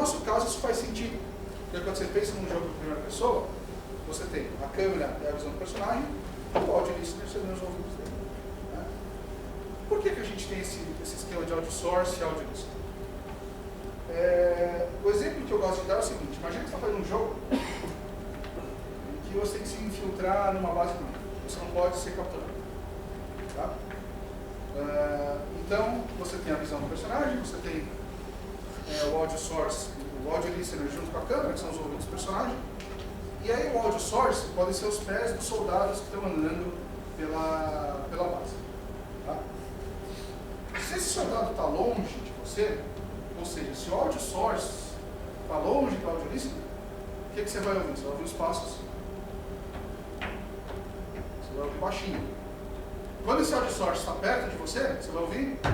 nosso caso, isso faz sentido. Porque quando você pensa num jogo de primeira pessoa, você tem a câmera é a visão do personagem, o audio listener são os ouvidos dele. Né? Por que a gente tem esse esquema de audio source e audio listener? O exemplo que eu gosto de dar é o seguinte: imagina que você está fazendo um jogo em que você tem que se infiltrar numa base de dados. Você não pode ser capturado. Tá? Então, você tem a visão do personagem, você tem o audio source, o audio listener junto com a câmera, que são os ouvidos do personagem. E aí o audio source podem ser os pés dos soldados que estão andando pela base. Tá? Se esse soldado está longe de você, ou seja, se o audio source está longe do audio listener, o que você vai ouvir? Você vai ouvir os passos. Você vai ouvir baixinho. Quando esse audio source está perto de você, você vai ouvir? Você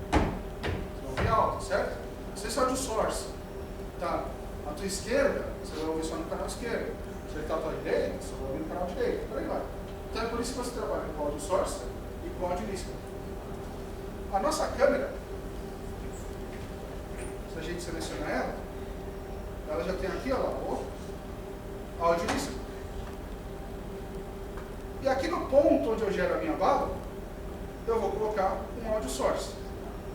vai ouvir alto, certo? Se esse audio source está à tua esquerda, você vai ouvir só no canal esquerdo. Se ele está à tua direita, você vai ouvir no canal direito. Por aí vai. Então é por isso que você trabalha com o audio source e com o audio listener. A nossa câmera, se a gente selecionar ela já tem aqui, ó lá, o audio listener. E aqui no ponto onde eu gero a minha bala, eu vou colocar um audio source.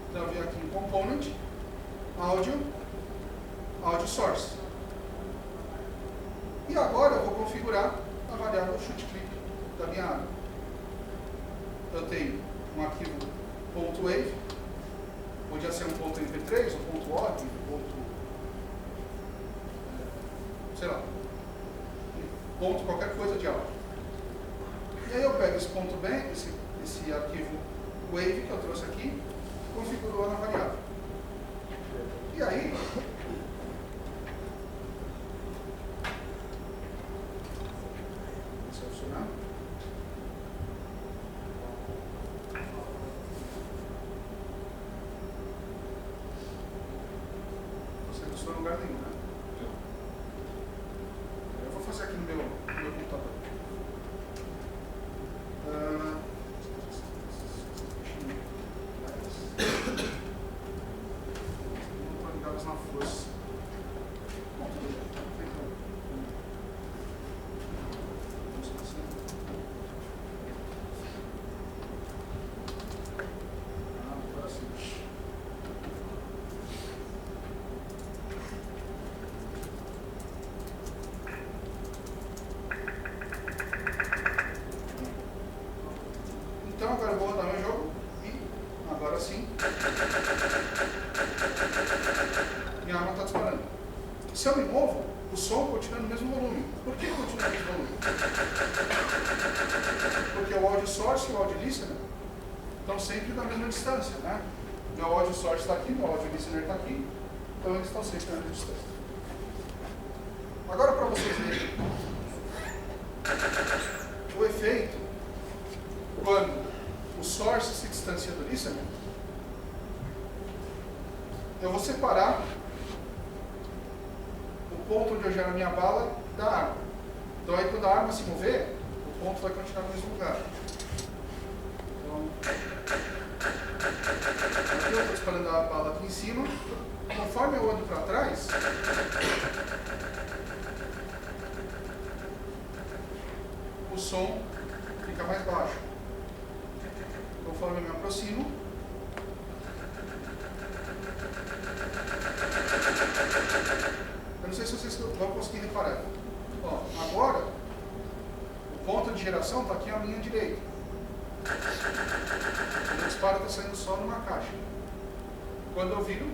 Então eu venho aqui em component, audio source. E agora eu vou configurar a variável shoot clip da minha arma. Eu tenho um arquivo .wave, podia ser um .mp3, um .ogg, sei lá, ponto qualquer coisa de áudio. E aí eu pego esse ponto bem, esse arquivo wave que eu trouxe aqui, e configuro lá na variável. E aí, isso vai funcionar. Você não está em lugar nenhum, né? Eu vou fazer aqui no meu computador. Na força. Bom, tudo bem. Agora sim. Então agora eu vou rodar meu jogo e agora sim minha arma está disparando. Se eu me movo, o som continua no mesmo volume. Por que continua no mesmo volume? Porque o audio source e o audio listener estão sempre na mesma distância, né? Meu audio source está aqui, meu audio listener está aqui, então eles estão sempre na mesma distância. Agora, para vocês verem o efeito quando o source se distancia do listener, eu vou separar o ponto onde eu gero a minha bala da arma. Então aí quando a arma se mover, o ponto vai continuar no mesmo lugar. Então, aqui eu estou disparando a bala aqui em cima. Conforme eu ando para trás, o som fica mais baixo. Conforme eu me aproximo, eu não sei se vocês vão conseguir reparar. Ó, agora, o ponto de geração está aqui à minha direita. O disparo está saindo só numa caixa. Quando eu viro,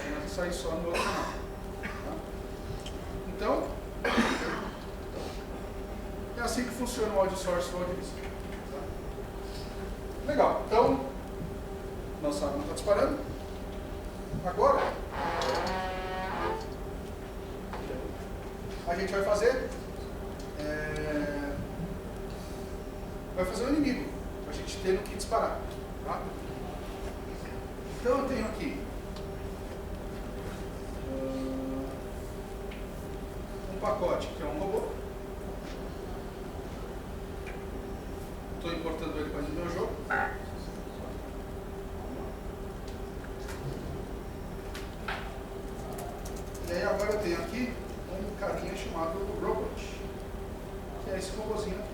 começa a sair só no outro canal. Tá? Então, é assim que funciona o audio source e o audio listener. Tá? Legal. Então, nossa arma está disparando. Agora, a gente vai fazer um inimigo, para a gente ter no que disparar. Tá? Então eu tenho aqui um pacote que é um robô. Estou importando ele para dentro do meu jogo. esse robôzinho aqui.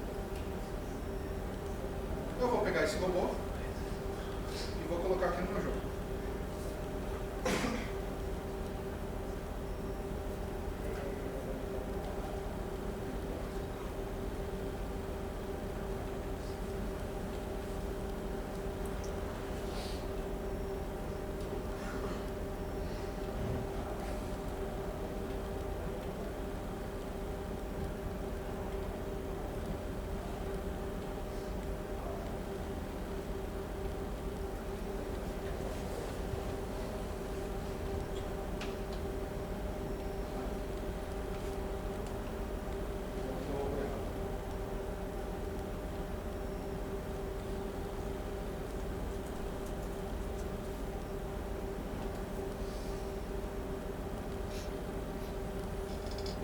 Eu vou pegar esse robô e vou colocar aqui no meu jogo.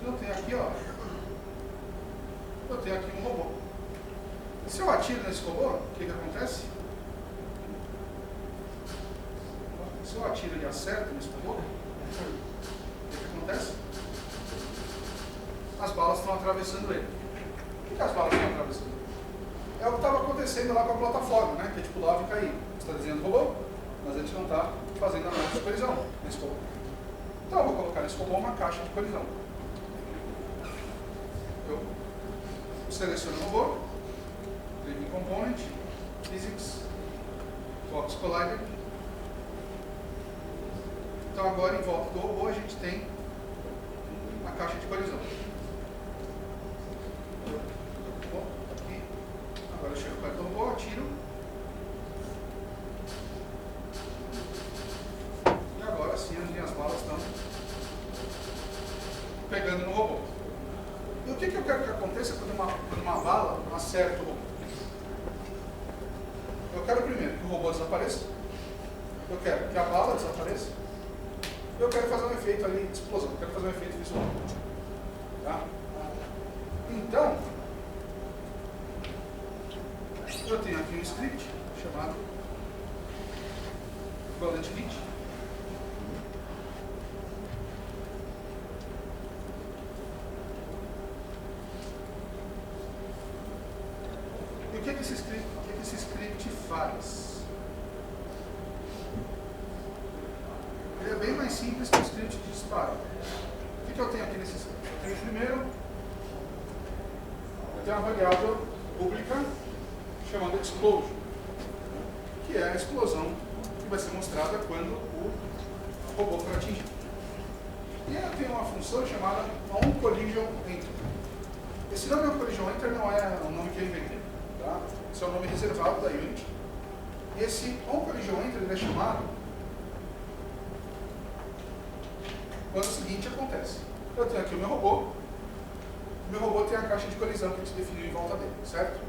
Eu tenho aqui, ó. Eu tenho aqui um robô. E se eu atiro nesse robô, o que acontece? Se eu atiro e acerto nesse robô, o que acontece? As balas estão atravessando ele. Por que as balas estão atravessando ele? É o que estava acontecendo lá com a plataforma, né? Que a gente pulava e caía. Você está desenhando robô, mas a gente não está fazendo análise de colisão nesse robô. Então eu vou colocar nesse robô uma caixa de colisão. Eu seleciono o robô, clico em Component, Physics, Box Collider. Então agora em volta do robô a gente tem uma caixa de colisão. Aqui. Agora eu chego perto do robô, atiro. E agora sim as minhas balas estão pegando no robô. E o que eu quero que aconteça quando uma bala acerta o robô? Eu quero primeiro que o robô desapareça. Eu quero que a bala desapareça. Eu quero fazer um efeito ali de explosão. Eu quero fazer um efeito visual. Tá? Então, eu tenho aqui um script chamado Bullet Hit. E o que esse script faz? Ele é bem mais simples que o script de disparo. O que eu tenho aqui nesse script? Eu tenho primeiro, eu tenho uma variável pública chamada Explosion, que é a explosão que vai ser mostrada quando o robô for atingido. E aí eu tenho uma função chamada OnCollisionEnter. Esse nome OnCollisionEnter não é um nome que eu inventei. Tá? Esse é o nome reservado da Unity. E esse OnCollisionEnter ele é chamado quando o seguinte acontece. Eu tenho aqui o meu robô. O meu robô tem a caixa de colisão que a gente definiu em volta dele, certo?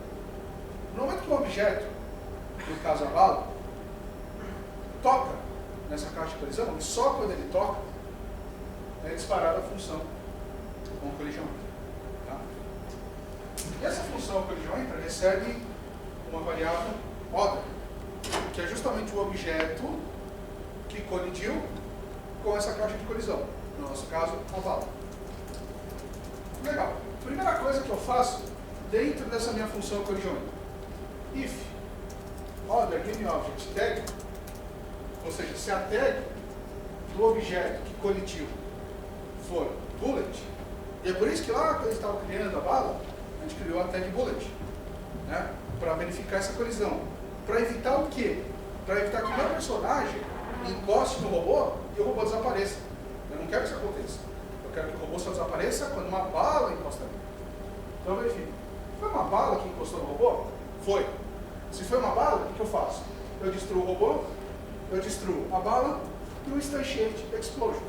No momento que o objeto, no caso a bala, toca nessa caixa de colisão, e só quando ele toca, é disparada a função OnCollisionEnter. Tá? E essa função OnCollisionEnter recebe uma variável order, que é justamente o objeto que colidiu com essa caixa de colisão. No nosso caso, a bala. Legal. Primeira coisa que eu faço dentro dessa minha função OnCollisionEnter. If order GameObject-tag, ou seja, se a tag do objeto que colidiu for bullet, e é por isso que lá quando a gente estava criando a bala, a gente criou a tag bullet, né, para verificar essa colisão. Para evitar o quê? Para evitar que o meu personagem encoste no robô e o robô desapareça. Eu não quero que isso aconteça. Eu quero que o robô só desapareça quando uma bala encosta nele. Então eu verifico. Foi uma bala que encostou no robô? Foi. Se foi uma bala, o que eu faço? Eu destruo o robô, eu destruo a bala e o Instantiate Explosion.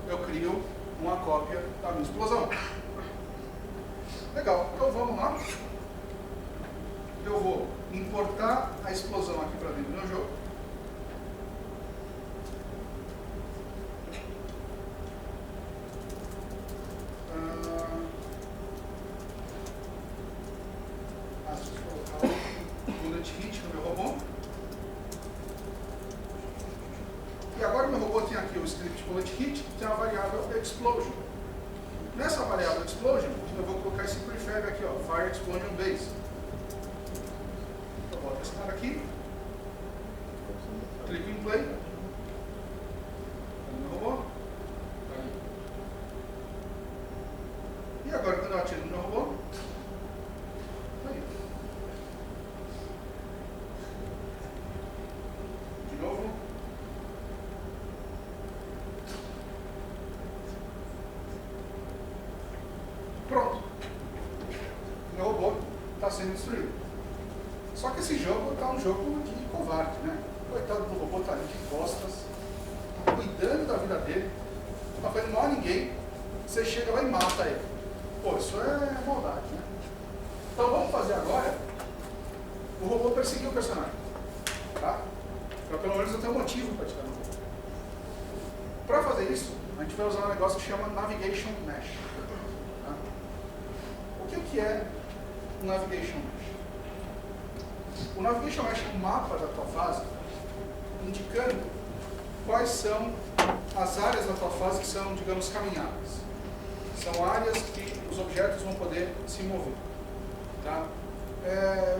Eu crio uma cópia da minha explosão. Legal, então vamos lá. Eu vou importar a explosão aqui para dentro do meu jogo. Bullet Hit no meu robô. E agora o meu robô tem aqui o script Bullet Hit, que tem a variável Explosion. Nessa variável explosion, eu vou colocar esse prefab aqui, ó, fire explosion base. Eu boto esse cara aqui, clico em play, no robô. E agora quando eu atiro no meu robô, aí. De novo. Pronto. Meu robô está sendo destruído. Só que esse jogo está um jogo de covarde, né? Coitado do robô, está ali de costas, tá cuidando da vida dele, não está fazendo mal a ninguém. Você chega lá e mata ele. Pô, isso é maldade, né? Então vamos fazer agora o robô perseguir o personagem. Tá? Para pelo menos eu ter um motivo para tirar no robô. Para fazer isso, a gente vai usar um negócio que chama Navigation Mesh. Tá? O que é o Navigation Mesh? O Navigation Mesh é um mapa da tua fase indicando quais são as áreas da tua fase que são, digamos, caminhadas. São áreas que os objetos vão poder se mover. Tá?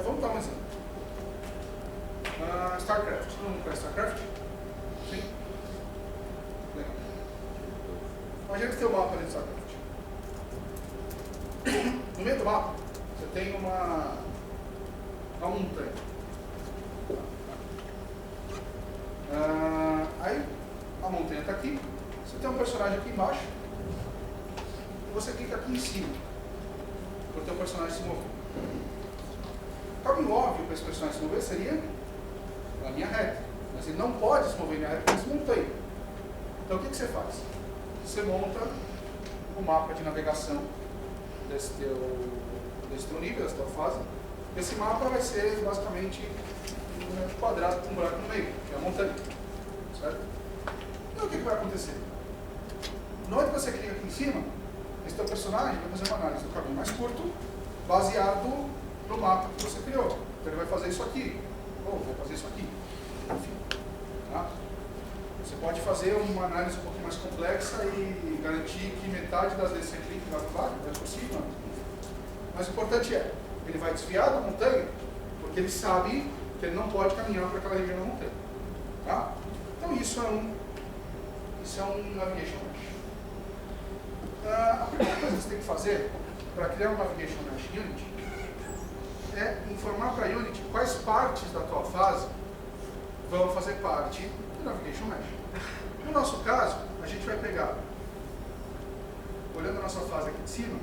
Vamos dar um exemplo. StarCraft. Todo mundo conhece StarCraft? Sim? Legal. Imagina que tem um mapa ali de StarCraft. No meio do mapa, você tem uma montanha. Aí, a montanha está aqui. Você tem um personagem aqui embaixo. E você clica aqui em cima. Para o teu personagem se mover. O caminho óbvio para esse personagem se mover seria a linha reta. Mas ele não pode se mover em linha reta porque ele se montanha. Então o que você faz? Você monta o mapa de navegação desse teu nível, dessa tua fase. Esse mapa vai ser basicamente um quadrado com um buraco no meio, que é a montanha. Certo? Então o que vai acontecer? Na hora que você clica aqui em cima, esse teu personagem vai fazer uma análise do caminho mais curto, baseado no mapa que você criou. Então ele vai fazer isso aqui, ou vai fazer isso aqui. Enfim. Tá? Você pode fazer uma análise um pouquinho mais complexa e garantir que metade das vezes você clica vai para baixo, vai por cima. Mas o importante é, ele vai desviar da montanha, porque ele sabe que ele não pode caminhar para aquela região da montanha. Tá? Então isso é um Navigation Mesh. A primeira coisa que você tem que fazer para criar um Navigation Mesh em Unity é informar para a Unity quais partes da tua fase vão fazer parte do Navigation Mesh. No nosso caso, a gente vai pegar, olhando a nossa fase aqui de cima,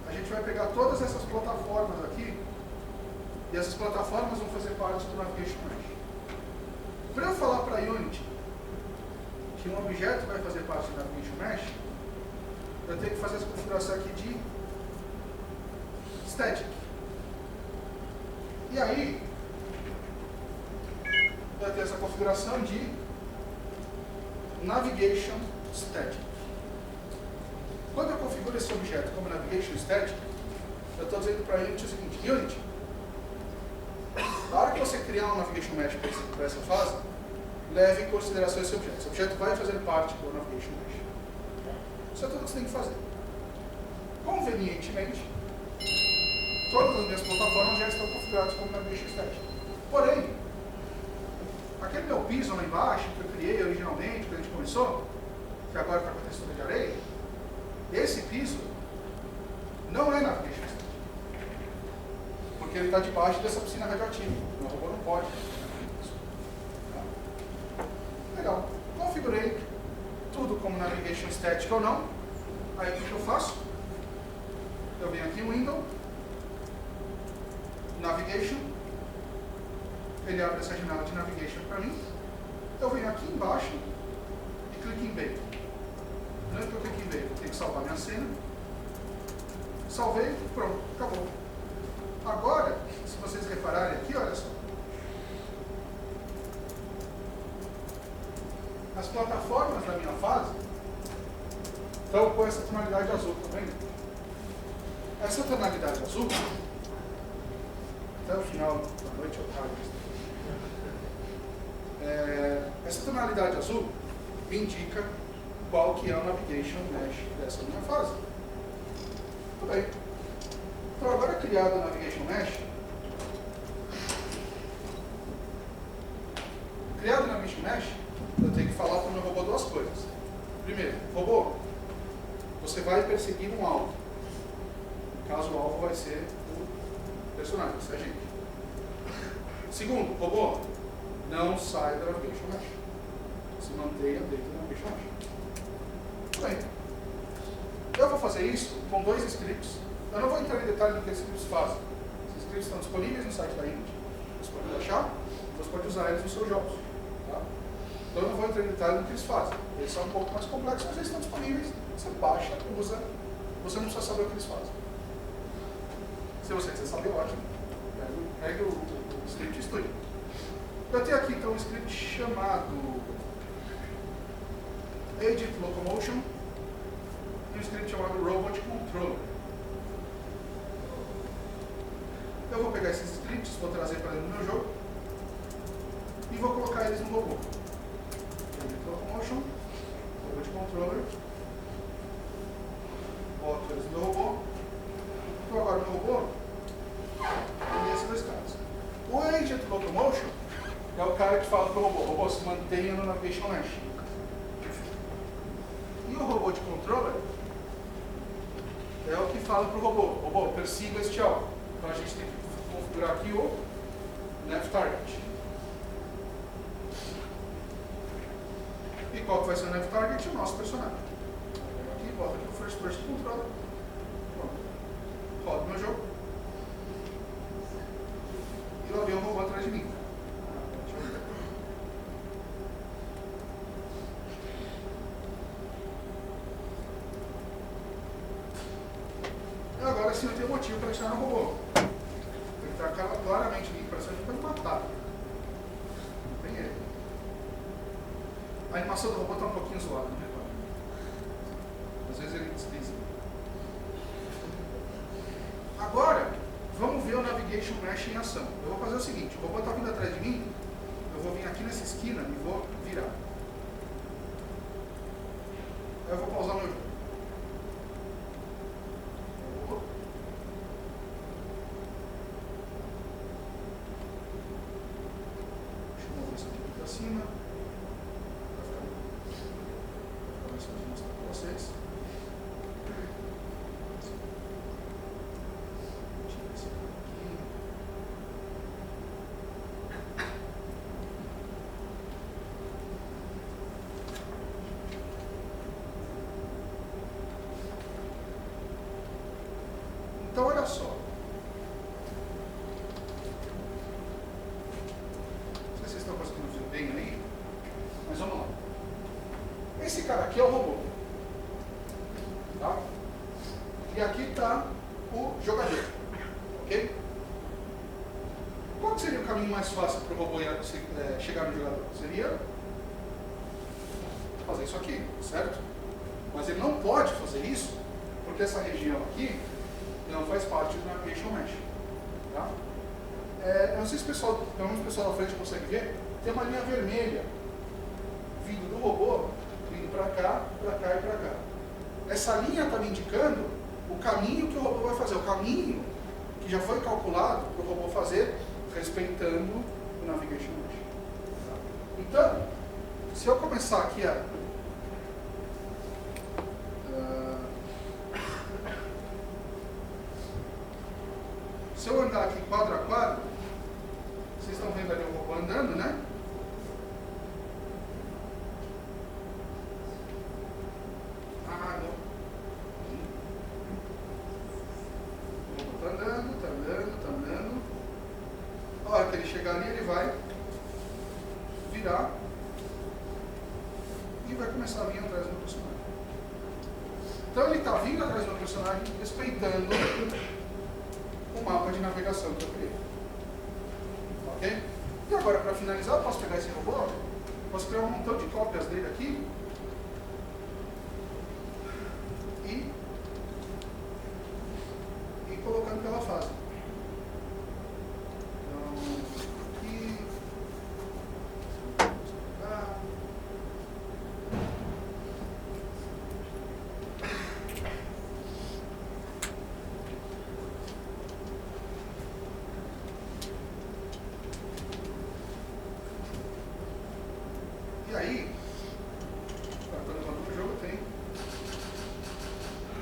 a gente vai pegar todas essas plataformas aqui e essas plataformas vão fazer parte do Navigation Mesh. Para eu falar para a Unity que um objeto vai fazer parte do Navigation Mesh, eu tenho que fazer essa configuração aqui de static. E aí, eu tenho essa configuração de Navigation Static. Quando eu configuro esse objeto como Navigation Static, eu estou dizendo para a Unity o seguinte: Unity, na hora que você criar um Navigation Mesh para essa fase, leve em consideração esse objeto. Esse objeto vai fazer parte do Navigation Mesh. Isso é tudo que você tem que fazer. Convenientemente, todas as minhas plataformas já estão configuradas como Navigation Static. Porém, aquele meu piso lá embaixo, que eu criei originalmente, quando a gente começou, que agora está com a textura de areia, esse piso não é Navigation Static. Porque ele está debaixo dessa piscina radioativa. O robô não pode. Legal. Configurei tudo como Navigation Static ou não. Aí o que eu faço? Eu venho aqui em Window, Navigation, ele abre essa janela de Navigation para mim. Eu venho aqui embaixo e clico em Bake. No que eu clico em Bake, eu tenho que salvar minha cena. Salvei, pronto, acabou. Agora, se vocês repararem aqui, olha só. As plataformas da minha fase estão com essa tonalidade azul, tá vendo? Essa tonalidade azul, até o final da noite eu trago isso. Essa tonalidade azul me indica qual que é o Navigation Mesh dessa minha fase. Tudo bem. Então agora criado o Navigation Mesh, criado o Navigation Mesh, eu tenho que falar para o meu robô duas coisas. Primeiro, robô, você vai perseguir um alvo. No caso, o alvo vai ser o personagem, vai ser a gente. Segundo, robô, não sai da Navigation Mesh. Se mantenha dentro da Navigation Mesh. Tudo bem. Eu vou fazer isso com dois scripts. Eu não vou entrar em detalhe do que esses scripts fazem. Esses scripts estão disponíveis no site da Init. Você pode baixar, você pode usar eles nos seus jogos. Tá? Então eu não vou entrar em detalhe do que eles fazem. Eles são um pouco mais complexos, mas eles estão disponíveis. Você baixa, usa, você não precisa saber o que eles fazem. Se você quiser saber, ótimo. Pegue o script e estude. Eu tenho aqui então um script chamado Agent Locomotion e um script chamado Robot Controller. Eu vou pegar esses scripts, vou trazer para dentro do meu jogo e vou colocar eles no robô. Agent Locomotion, Robot Controller, boto eles no meu robô. Então agora no robô, tem esses dois caras. O Agent Locomotion é o cara que fala para o robô, o robô se mantenha no Navigation Mesh. E o Robot Controller é o que fala para o robô, persiga este alvo. Então a gente tem que configurar aqui o Nav Target. E qual que vai ser o Nav Target? O nosso personagem. Aqui, bota aqui o First Person Controller. Pronto. Roda o meu jogo. E lá vem o robô atrás de mim. E agora sim eu tenho motivo para atirar no robô. Ele está claramente ali, parece que foi matado. Não tem ele. A animação do robô está um pouquinho zoada, não repara. Às vezes ele desliza. Agora, vamos ver o Navigation Mesh em ação. Eu vou fazer o seguinte, o robô está vindo atrás de mim, eu vou vir aqui nessa esquina e vou virar. Aí eu vou pausar meu jogo. Deixa eu mover isso aqui para cima. Para ver se eu mostrar para vocês. Então, olha só. Não sei se vocês estão conseguindo ver bem aí, mas vamos lá. Esse cara aqui é o robô. Tá? E aqui está o jogador. Ok? Qual seria o caminho mais fácil para o robô chegar no jogador? Seria fazer isso aqui, certo? Mas ele não pode fazer isso, porque essa região aqui não faz parte do Navigation Mesh. Tá? Eu não sei se o pessoal, pelo menos o pessoal da frente consegue ver, tem uma linha vermelha vindo do robô, vindo para cá e para cá. Essa linha está me indicando o caminho que o robô vai fazer, o caminho que já foi calculado para o robô fazer, respeitando o Navigation Mesh. Tá? Então, se eu começar aqui a se eu andar aqui quadro a quadro, vocês estão vendo ali o robô andando, né? Ah, não. O robô está andando. A hora que ele chegar ali, ele vai virar e vai começar a vir atrás do personagem. Então ele está vindo atrás do personagem, respeitando o mapa de navegação que eu criei. Ok? E agora, para finalizar, eu posso pegar esse robô, posso criar um montão de cópias dele aqui e colocando pela fase. Então, aqui. E aí, quando eu tô no jogo, tem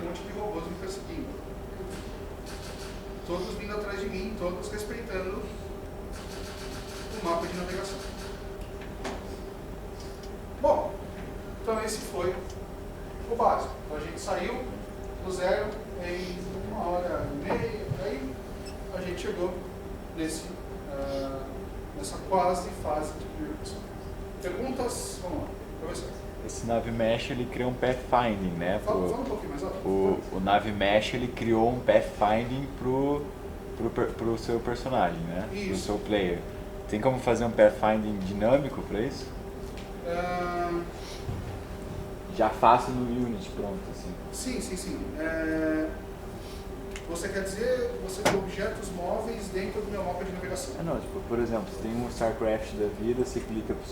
um monte de robôs me perseguindo. Todos vindo atrás de mim, todos respeitando o mapa de navegação. Bom, então esse foi o básico. Então a gente saiu do zero em 1h30, aí a gente chegou nessa quase fase de priorização. Perguntas? Vamos lá, professor. Esse Navimesh ele criou um pathfinding, né? Fala um pouquinho mais alto. O Navimesh ele criou um pathfinding pro seu personagem, né? Isso. Pro seu player. Tem como fazer um pathfinding dinâmico para isso? Já faço no Unity, pronto, assim. Sim. Você quer dizer, você tem objetos móveis dentro do meu mapa de navegação? Não, tipo, por exemplo, você tem um StarCraft da vida, você clica pro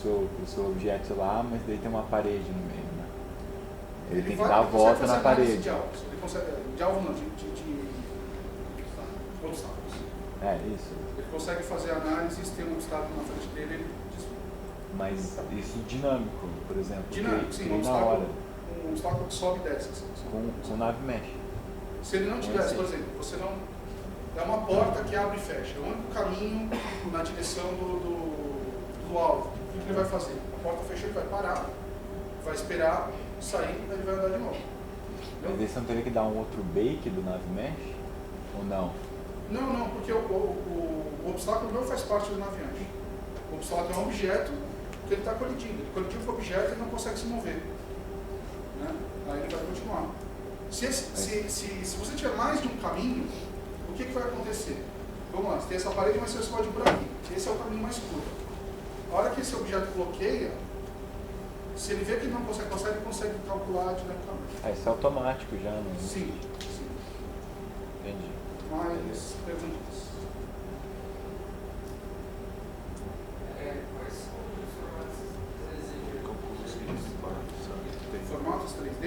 seu objeto lá, mas daí tem uma parede no meio, né? Ele tem que dar a volta na parede. De alvos. Ele consegue, de alvo não, de obstáculos. É, isso. Ele consegue fazer análises, ter um obstáculo na frente dele, ele desvia. Mas isso dinâmico, por exemplo. Dinâmico, sim, na hora. Um obstáculo que sobe e desce. Assim. Com o Navimesh. Se ele não tivesse, por exemplo, você não. É uma porta que abre e fecha. É o único caminho na direção do alvo. O que ele vai fazer? A porta fechou, ele vai parar, vai esperar sair e ele vai andar de novo. Mas aí você não teria que dar um outro bake do Navimesh? Ou não? Não, porque o obstáculo não faz parte do navegante. O obstáculo é um objeto que ele está colidindo. Ele colidiu com o objeto e não consegue se mover. Né? Aí ele vai continuar. Se você tiver mais de um caminho, o que vai acontecer? Vamos lá, você tem essa parede, mas você pode ir por aqui. Esse é o caminho mais curto. A hora que esse objeto bloqueia, se ele vê que não consegue, ele consegue calcular dinamicamente. Isso é automático já, não? Sim. Entendi. Mais perguntas? Quais são os Formatos 3D?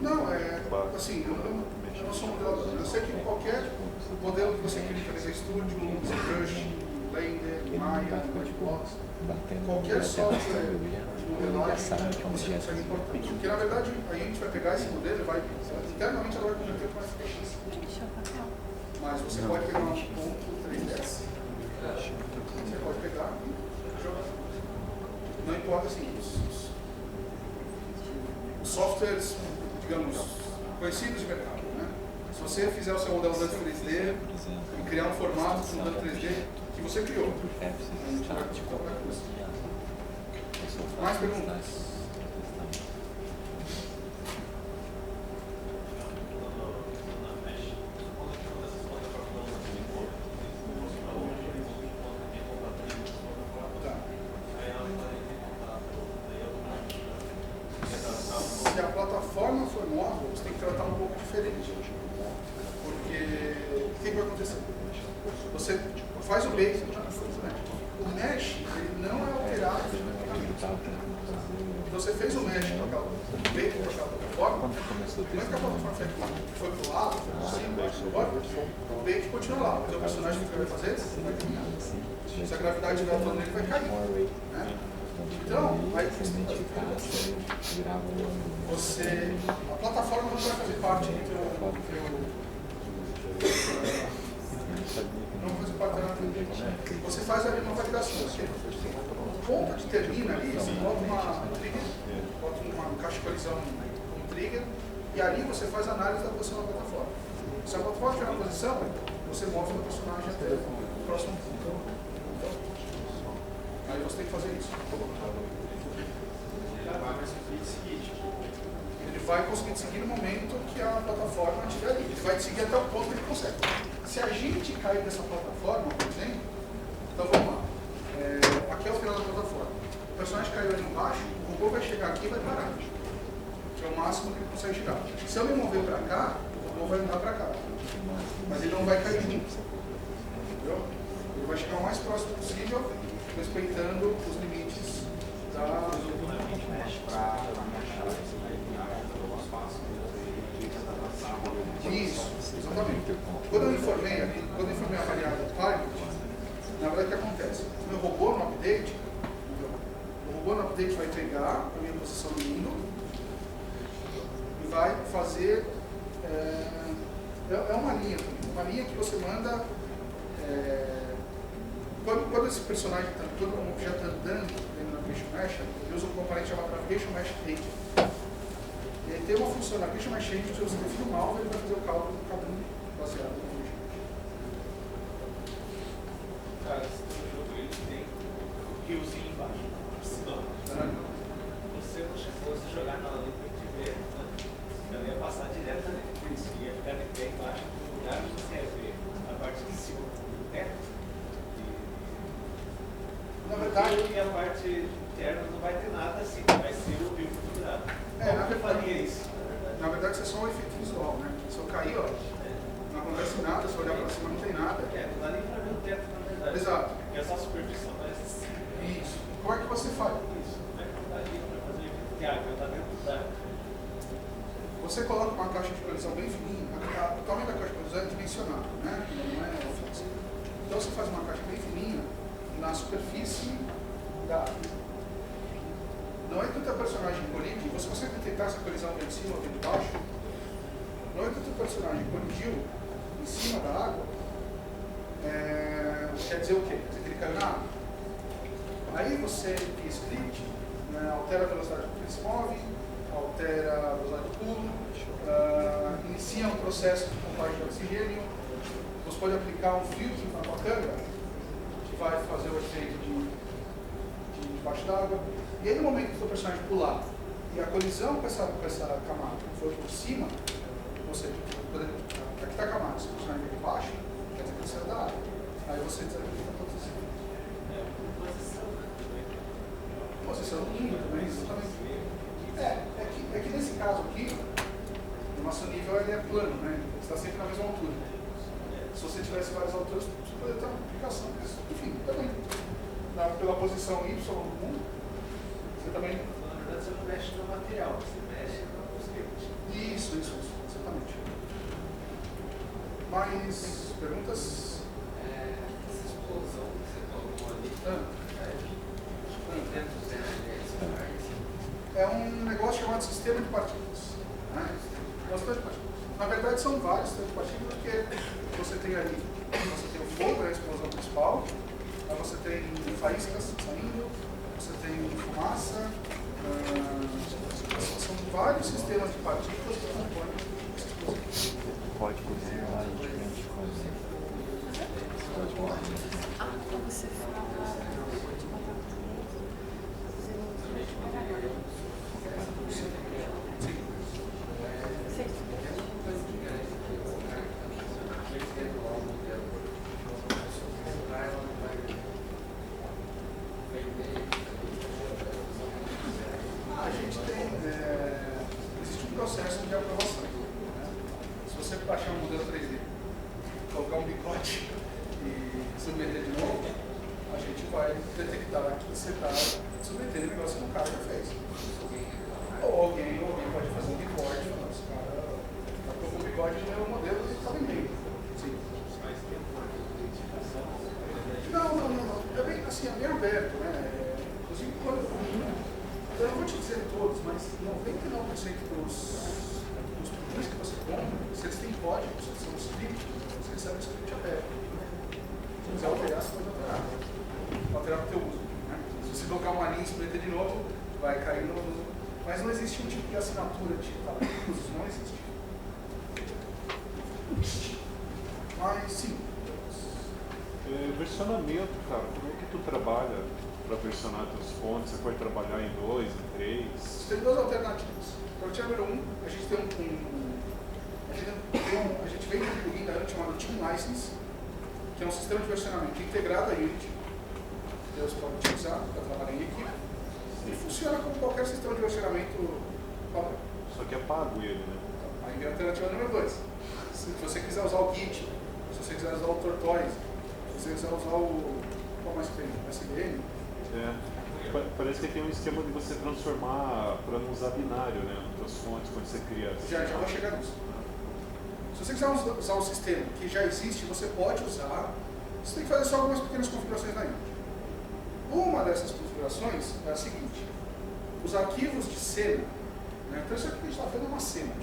Não, assim, eu não sou modelador. Eu sei que qualquer modelo que você cria, por exemplo, Studio, ZBrush, Blender, Maya, Matchbox, qualquer software de modelagem você consegue importar. Porque na verdade a gente vai pegar esse modelo e vai, internamente ela vai converter para FPX. Mas você pode pegar um ponto 3DS. Você pode pegar e jogar. Não importa assim, os softwares, digamos, conhecidos de mercado, né? Se você fizer o seu modelo Dante 3D e criar um formato com o Dante 3D que você criou, a gente vai te colocar com isso. Mais perguntas? Se a plataforma for móvel, você tem que tratar um pouco diferente. Porque o que vai acontecer? Você faz o base, o mesh ele não é alterado dinamicamente. Então você fez o mesh com aquela base com aquela plataforma, mas que a plataforma foi pro lado, foi pro cima, agora, o base continua lá. O teu personagem que vai fazer, vai caminhar. Se a gravidade estiver atuando nele, vai cair. Né? Então, aí a plataforma não vai fazer parte do teu não vai fazer parte da teu. Você faz ali uma validação. O ponto que termina ali, você bota uma trigger, bota uma caixa de colisão com trigger, e ali você faz a análise da posição da plataforma. Se a plataforma estiver na posição, você move o personagem até o próximo ponto. Aí você tem que fazer isso. Ele vai conseguir seguir no momento que a plataforma estiver ali. Ele vai seguir até o ponto que ele consegue. Se a gente cair dessa plataforma, por exemplo, então vamos lá. Aqui é o final da plataforma. O personagem caiu ali embaixo, o robô vai chegar aqui e vai parar. Que é o máximo que ele consegue chegar. Se eu me mover para cá, o robô vai andar para cá. Mas ele não vai cair junto. Entendeu? Ele vai chegar o mais próximo possível, respeitando os limites da... Isso, exatamente. Quando eu informei a variável target, na verdade o que acontece? vezes. O meu robô no update, vai pegar a minha posição no window e vai fazer uma linha que você manda quando esse personagem quando um objeto está andando dentro do Navigation Mesh, ele usa um componente chamado Navigation Mesh Agent. E aí tem uma função Navigation Mesh Agent que você define um alvo e ele vai fazer o cálculo do caminho baseado no Navigation Mesh. Cara, esse jogo ele tem o killzinho embaixo. Se você jogar na linha de ver, eu ia passar direto ali. Isso, ia ficar de pé embaixo do lugar onde você ia ver a parte de cima do teto. Na verdade, e a parte interna não vai ter nada assim, vai ser o vivo configurado. Na verdade, faria isso? Na verdade, isso é só um efeito visual, né? Se eu cair, ó, não acontece nada, se eu olhar para cima não tem nada. Não dá nem para ver o teto, na verdade. Exato. Porque é só a superfície, parece assim. Isso. Como é que você faz? Isso, não é que não dá ali para fazer que a água está dentro da. Você coloca uma caixa de colisão bem fininha, o tamanho da caixa de colisão é dimensionado, né? Não é fixo. Então você faz uma caixa bem fininha na superfície da água. Não é que o teu personagem colide, você consegue detectar se a colisão vem de cima ou vem de baixo. Não é que o teu personagem colidiu em cima da água, quer dizer o quê? Quer dizer que ele caiu na água. Aí você, via script, altera a velocidade com que ele se move, altera a velocidade do pulo, inicia um processo de contagem de oxigênio, você pode aplicar um filtro na tua câmera, que vai fazer o efeito de debaixo d'água. E aí no momento que o seu personagem pular e a colisão com essa camada for por cima, ou seja, aqui está a camada, se o personagem vem de baixo, quer dizer que ele saiu da água. Aí você desabilita todos os efeitos. Posição do nível também, exatamente. É que nesse caso aqui, o nosso nível ele é plano, né? Você está sempre na mesma altura. Se você tivesse várias alturas, você poderia ter uma complicação. Mas, enfim, também. Pela posição Y do mundo, você também. Na verdade, você não mexe no material, você mexe no script. Isso, exatamente. Mais perguntas? Essa explosão que você colocou ali. É um negócio chamado sistema de partículas. Né? Na verdade, são vários sistemas de partículas, porque você tem ali, você tem o fogo, a explosão principal, aí você tem faíscas saindo, você tem fumaça, são vários sistemas de partículas que compõem essa explosão. Pode cozinhar diferente coisa. Como você fala a gente tem, existe um processo de aprovação. Né? Se você baixar um modelo 3D, colocar um bigode e submeter de novo, a gente vai detectar que você está submetendo o negócio que o cara já fez. Ou alguém pode fazer um bigode, esse cara está com o bigode no meu modelo e está vendendo. Sim. Mas tem uma identificação. Não. É bem assim, é bem aberto, né? Inclusive, eu não vou te dizer todos, mas 99% dos produtos que você compra, se eles têm códigos, se são script, você recebe o script aberto. Se quiser alterar, você pode alterar. Alterar para o teu uso. Né? Se você colocar uma linha e submeter de novo, vai cair no. Mas não existe um tipo de assinatura digital. Não existe. Mas sim. Versionamento, cara, como é que tu trabalha para versionar teus fontes? Você pode trabalhar em 2, em 3? Tem duas alternativas. Para o número 1, a gente tem a gente vem de um plugin da Unity chamado Team License, que é um sistema de versionamento integrado à Unity. Você pode utilizar para trabalhar em equipe. E funciona como qualquer sistema de versionamento padrão. Só que é pago ele, né? Aí vem a alternativa número 2. Se você quiser usar o Git, se você quiser usar o Tortoise, se você quiser usar qual mais tem? O SVN? Parece que tem um esquema de você transformar para não usar binário, né? Nas fontes, quando você cria. Já vou chegar nisso. Se você quiser usar o sistema que já existe, você pode usar. Você tem que fazer só algumas pequenas configurações na Unity. Uma dessas configurações é a seguinte: os arquivos de cena, né? Então isso aqui que a gente está fazendo é uma cena,